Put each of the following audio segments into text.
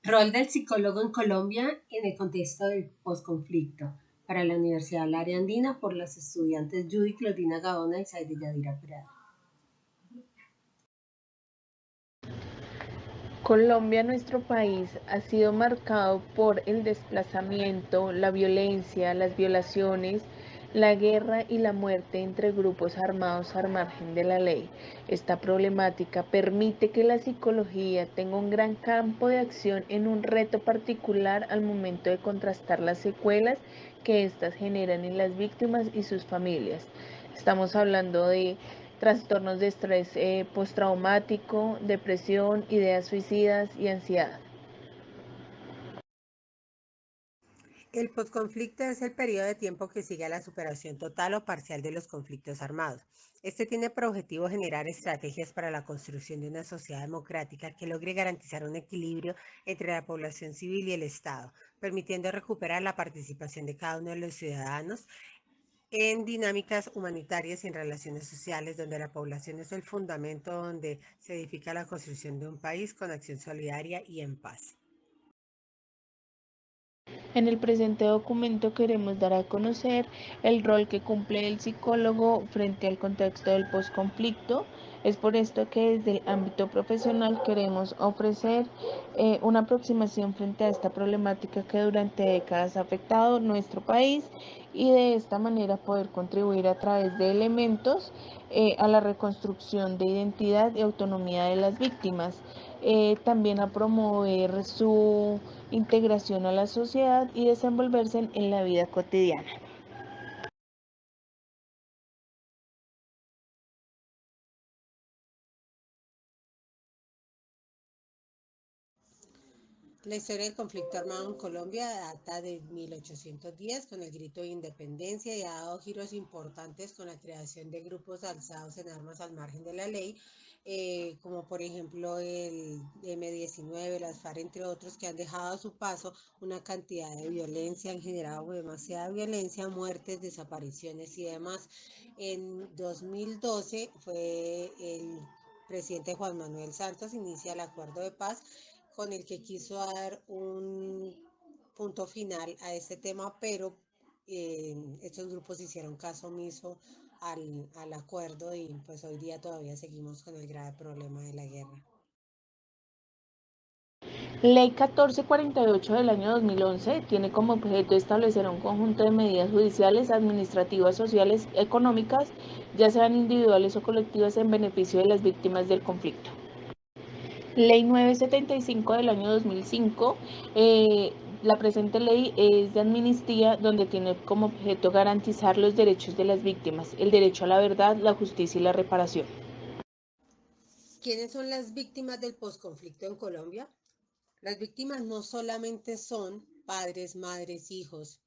Rol del psicólogo en Colombia en el contexto del posconflicto. Para la Universidad del Área Andina por las estudiantes Judy Claudina Gaona y Saide Yadira Prada. Colombia, nuestro país, ha sido marcado por el desplazamiento, la violencia, las violaciones, la guerra y la muerte entre grupos armados al margen de la ley. Esta problemática permite que la psicología tenga un gran campo de acción en un reto particular al momento de contrastar las secuelas que éstas generan en las víctimas y sus familias. Estamos hablando de trastornos de estrés postraumático, depresión, ideas suicidas y ansiedad. El posconflicto es el periodo de tiempo que sigue a la superación total o parcial de los conflictos armados. Este tiene por objetivo generar estrategias para la construcción de una sociedad democrática que logre garantizar un equilibrio entre la población civil y el Estado, permitiendo recuperar la participación de cada uno de los ciudadanos en dinámicas humanitarias y en relaciones sociales, donde la población es el fundamento donde se edifica la construcción de un país con acción solidaria y en paz. En el presente documento queremos dar a conocer el rol que cumple el psicólogo frente al contexto del posconflicto. Es por esto que desde el ámbito profesional queremos ofrecer una aproximación frente a esta problemática que durante décadas ha afectado nuestro país y de esta manera poder contribuir a través de elementos a la reconstrucción de identidad y autonomía de las víctimas, también a promover su integración a la sociedad y desenvolverse en la vida cotidiana. La historia del conflicto armado en Colombia data de 1810 con el grito de independencia y ha dado giros importantes con la creación de grupos alzados en armas al margen de la ley, como por ejemplo el M-19, las FARC, entre otros, que han dejado a su paso una cantidad de violencia, han generado demasiada violencia, muertes, desapariciones y demás. En 2012 fue el presidente Juan Manuel Santos inicia el acuerdo de paz con el que quiso dar un punto final a este tema, pero estos grupos hicieron caso omiso al acuerdo y pues hoy día todavía seguimos con el grave problema de la guerra. Ley 1448 del año 2011 tiene como objeto establecer un conjunto de medidas judiciales, administrativas, sociales, económicas, ya sean individuales o colectivas, en beneficio de las víctimas del conflicto. Ley 975 del año 2005. La presente ley es de amnistía, donde tiene como objeto garantizar los derechos de las víctimas, el derecho a la verdad, la justicia y la reparación. ¿Quiénes son las víctimas del posconflicto en Colombia? Las víctimas no solamente son padres, madres, hijos,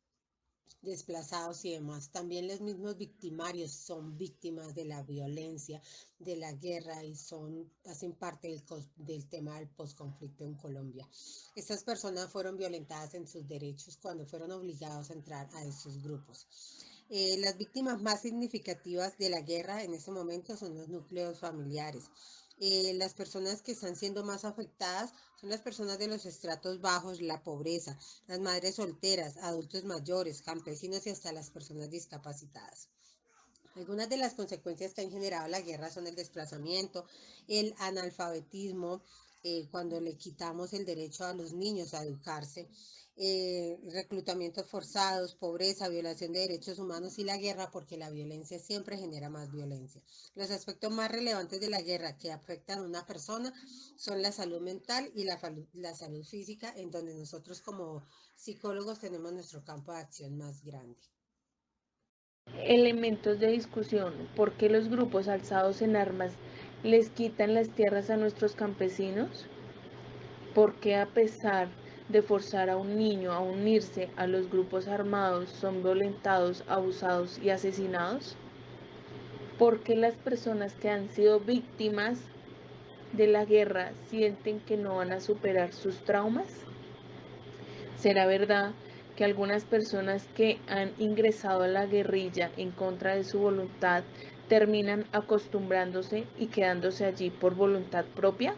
desplazados y demás. También los mismos victimarios son víctimas de la violencia, de la guerra y hacen parte del tema del posconflicto en Colombia. Estas personas fueron violentadas en sus derechos cuando fueron obligados a entrar a estos grupos. Las víctimas más significativas de la guerra en este momento son los núcleos familiares. Las personas que están siendo más afectadas son las personas de los estratos bajos, la pobreza, las madres solteras, adultos mayores, campesinos y hasta las personas discapacitadas. Algunas de las consecuencias que han generado la guerra son el desplazamiento, el analfabetismo, cuando le quitamos el derecho a los niños a educarse, reclutamientos forzados, pobreza, violación de derechos humanos y la guerra, porque la violencia siempre genera más violencia. Los aspectos más relevantes de la guerra que afectan a una persona son la salud mental y la salud física, en donde nosotros como psicólogos tenemos nuestro campo de acción más grande. Elementos de discusión: ¿por qué los grupos alzados en armas les quitan las tierras a nuestros campesinos? ¿Por qué, a pesar de forzar a un niño a unirse a los grupos armados, son violentados, abusados y asesinados? ¿Por qué las personas que han sido víctimas de la guerra sienten que no van a superar sus traumas? ¿Será verdad que algunas personas que han ingresado a la guerrilla en contra de su voluntad terminan acostumbrándose y quedándose allí por voluntad propia?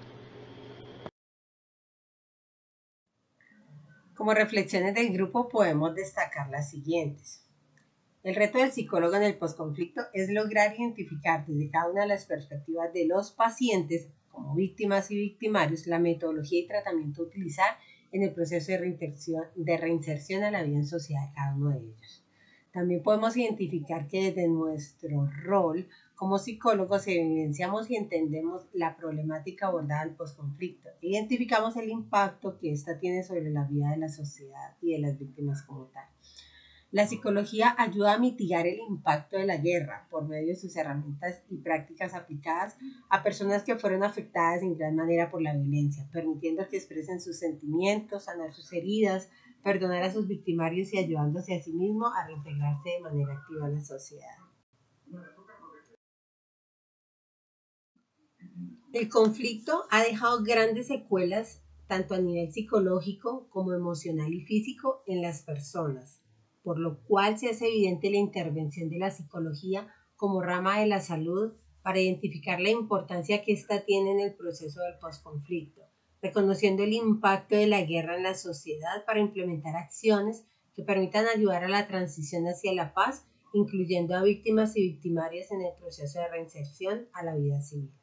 Como reflexiones del grupo podemos destacar las siguientes. El reto del psicólogo en el posconflicto es lograr identificar desde cada una de las perspectivas de los pacientes, como víctimas y victimarios, la metodología y tratamiento a utilizar en el proceso de reinserción a la vida en sociedad de cada uno de ellos. También podemos identificar que desde nuestro rol como psicólogos evidenciamos y entendemos la problemática abordada al posconflicto. Identificamos el impacto que ésta tiene sobre la vida de la sociedad y de las víctimas como tal. La psicología ayuda a mitigar el impacto de la guerra por medio de sus herramientas y prácticas aplicadas a personas que fueron afectadas en gran manera por la violencia, permitiendo que expresen sus sentimientos, sanar sus heridas, perdonar a sus victimarios y ayudándose a sí mismos a reintegrarse de manera activa a la sociedad. El conflicto ha dejado grandes secuelas tanto a nivel psicológico como emocional y físico en las personas, por lo cual se hace evidente la intervención de la psicología como rama de la salud para identificar la importancia que ésta tiene en el proceso del posconflicto, reconociendo el impacto de la guerra en la sociedad para implementar acciones que permitan ayudar a la transición hacia la paz, incluyendo a víctimas y victimarios en el proceso de reinserción a la vida civil.